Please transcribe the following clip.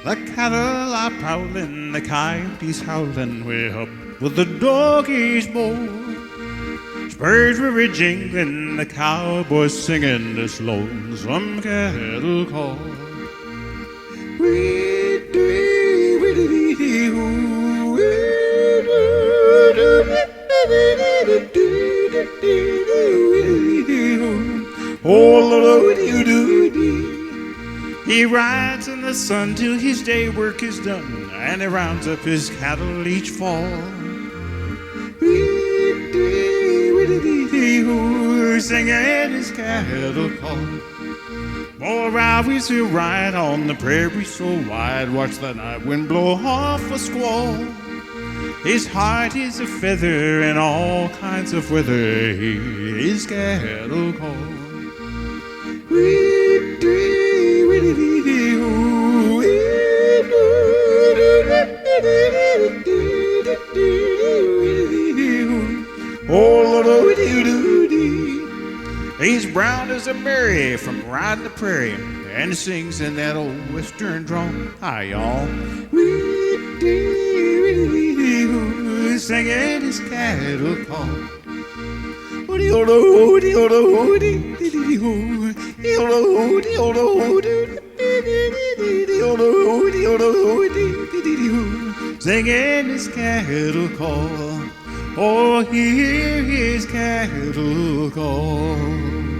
The cattle are prowling, the coyotes howling, way up with the doggies mow. Spurs were jingling, the cowboys singing this lonesome cattle call. He rides in the sun till his day work is done, and he rounds up his cattle each fall. Singing his cattle call. More always he'll ride on the prairie so wide, watch the night wind blow off a squall. His heart is a feather in all kinds of weather, his cattle call. He's brown as a berry from riding the prairie, and he sings in that old western drawl. Hi, y'all. Singing his cattle call. Singing his cattle call. Oh, hear his cattle call.